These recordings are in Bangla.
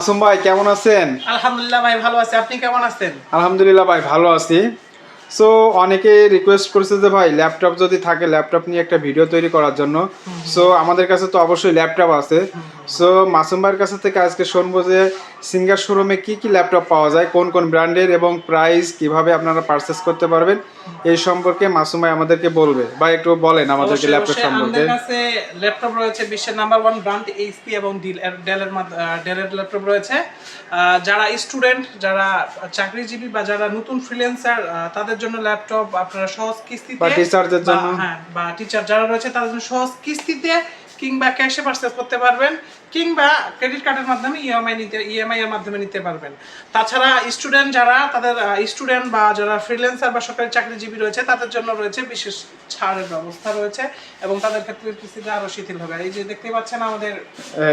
মাসুম ভাই কেমন আছেন? আলহামদুলিল্লাহ ভাই ভালো আছি। আপনি কেমন আছেন? আলহামদুলিল্লাহ ভাই ভালো আছি। সো অনেকে রিকোয়েস্ট করেছে যে ভাই ল্যাপটপ যদি থাকে ল্যাপটপ নিয়ে একটা ভিডিও তৈরি করার জন্য। সো আমাদের কাছে তো অবশ্যই ল্যাপটপ আছে। সো মাসুম ভাইয়ের কাছে থেকে আজকে শুনবো যে সিঙ্গার শোরুমে কি কি ল্যাপটপ পাওয়া যায়, কোন কোন ব্র্যান্ডের এবং প্রাইস কিভাবে আপনারা পারচেস করতে পারবেন এই সম্পর্কে মাসুম ভাই আমাদেরকে বলবে। ভাই একটু বলেন আমাদেরকে ল্যাপটপ সম্পর্কে। আমাদের কাছে ল্যাপটপ রয়েছে বিশ্বের নাম্বার 1 ব্র্যান্ড এইচপি এবং ডেলের ল্যাপটপ রয়েছে। যারা স্টুডেন্ট, যারা চাকরিজীবী বা যারা নতুন ফ্রিল্যান্সার তাদের জন্য ল্যাপটপ আপনারা সহজ কিস্তিতে বা টিচারদের জন্য, বা টিচার যারা রয়েছে তাদের জন্য সহজ কিস্তিতে কিংবা ক্যাশে পারচেজ করতে পারবেন, কিংবা ক্রেডিট কার্ডের মাধ্যমে ইএমআই এর মাধ্যমে নিতে পারবেন। তাছাড়া স্টুডেন্ট যারা তাদের স্টুডেন্ট বা যারা ফ্রিল্যান্সার বা সরকারি চাকরিজীবী রয়েছে তাদের জন্য রয়েছে বিশেষ ছাড়ের ব্যবস্থা রয়েছে এবং তাদের ক্ষেত্রে কিস্তিটা আরো শিথিল হবে। এই যে দেখতে পাচ্ছেন আমাদের,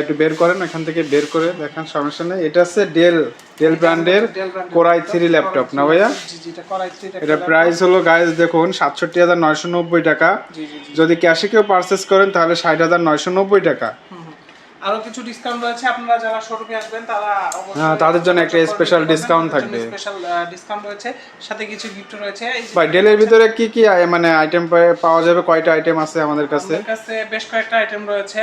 একটু বের করেন, এখান থেকে বের করে দেখেন, সমস্যা নেই। এটা হচ্ছে ডেল ব্র্যান্ডের Core i3 ল্যাপটপ না ভাইয়া? এটা প্রাইস হলো গাইস দেখুন ৬৭,৯৯০ টাকা। যদি ক্যাশে কেউ পারচেস করেন তাহলে ৬০,৯৯০ টাকা। আরো কিছু ডিসকাউন্ট রয়েছে। আপনারা যারা শোরুমে আসবেন তারা অবশ্যই তাদের জন্য একটা স্পেশাল ডিসকাউন্ট থাকবে। স্পেশাল ডিসকাউন্ট রয়েছে, সাথে কিছু গিফট রয়েছে। ভাই ডেলের ভিতরে কি কি মানে আইটেম পাওয়া যাবে? কয়টা আইটেম আছে আমাদের কাছে? আমাদের কাছে বেশ কয়েকটা আইটেম রয়েছে।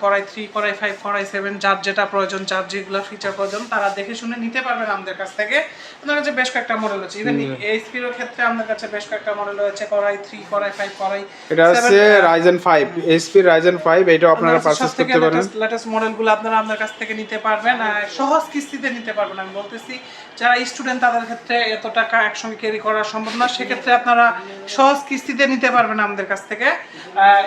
Core i3, Core i5, Core i7, যার যেটা প্রয়োজন, যার যেগুলো ফিচার প্রয়োজন তারা দেখে শুনে নিতে পারবেন আমাদের কাছ থেকে। আমাদের কাছে বেশ কয়েকটা মডেল আছে। ইভেন এইচপি এর ক্ষেত্রে আমাদের কাছে বেশ কয়েকটা মডেল রয়েছে। Core i3, Core i5, Core i7, এটা হচ্ছে Ryzen 5, এইচপি Ryzen 5। এটা আপনারা পারচেজ করতে পারেন। লেটেস্ট মডেলগুলো আপনারা আমাদের কাছ থেকে নিতে পারবেন, সহজ কিস্তিতে নিতে পারবেন। আমি বলতেছি যারা স্টুডেন্ট তাদের ক্ষেত্রে এত টাকা একসঙ্গে ক্যারি করা সম্ভব না, সেক্ষেত্রে আপনারা সহজ কিস্তিতে নিতে পারবেন আমাদের কাছ থেকে।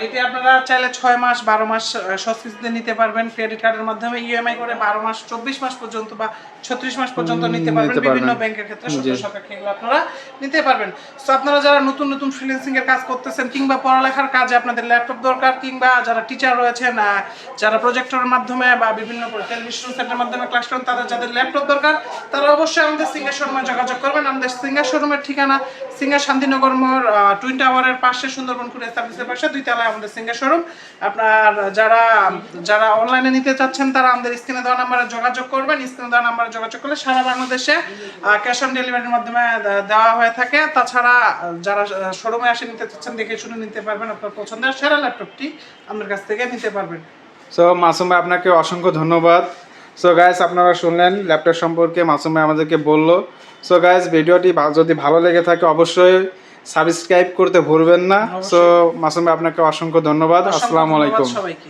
এটি আপনারা চাইলে 6 মাস 12 মাস সহজ কিস্তিতে নিতে পারবেন ক্রেডিট কার্ডের মাধ্যমে, ইএমআই করে 12 মাস 24 মাস পর্যন্ত বা 36 মাস পর্যন্ত নিতে পারবেন। বিভিন্ন ব্যাংকের ক্ষেত্রে সুবিধা সাপেক্ষে এগুলো আপনারা নিতে পারবেন। সো আপনারা যারা নতুন ফ্রিল্যান্সিং এর কাজ করতেছেন কিংবা পড়ালেখার কাজে আপনাদের ল্যাপটপ দরকার, কিংবা যারা টিচার রয়েছেন, যারা প্রজেক্টরের মাধ্যমে বা বিভিন্ন টেলিভিশন সেটের মাধ্যমে ক্লাস করেন, তাদের যাদের ল্যাপটপ দরকার তারা অবশ্যই আমাদের সিঙ্গার শোরুমে যোগাযোগ করবেন। আমাদের সিঙ্গার শোরুমের ঠিকানা সিঙ্গার শান্তিনগর মোড়, টুইন টাওয়ারের পাশে, সুন্দরবন কুরিয়ার সার্ভিসের পাশে 2 তলায় আমাদের সিঙ্গার শোরুম। আপনার যারা অনলাইনে নিতে চাচ্ছেন তারা আমাদের স্ক্রিনে দেওয়া নাম্বারে যোগাযোগ করবেন। স্ক্রিনে দেওয়া নাম্বারে যোগাযোগ করলে সারা বাংলাদেশে ক্যাশ অন ডেলিভারির মাধ্যমে দেওয়া হয়ে থাকে। তাছাড়া যারা শোরুমে এসে নিতে চাচ্ছেন দেখে শুনে নিতে পারবেন, আপনার পছন্দের সেরা ল্যাপটপটি আমাদের কাছ থেকে নিতে পারবেন। সো মাসুম ভাই আপনাকে অসংখ্য ধন্যবাদ। সো গাইস আপনারা শুনলেন ল্যাপটপ সম্পর্কে মাসুম ভাই আমাদেরকে বললো। সো গাইস ভিডিওটি যদি ভালো লেগে থাকে অবশ্যই সাবস্ক্রাইব করতে ভুলবেন না। সো মাসুম ভাই আপনাকে অসংখ্য ধন্যবাদ। আসসালামু আলাইকুম। সবাইকে।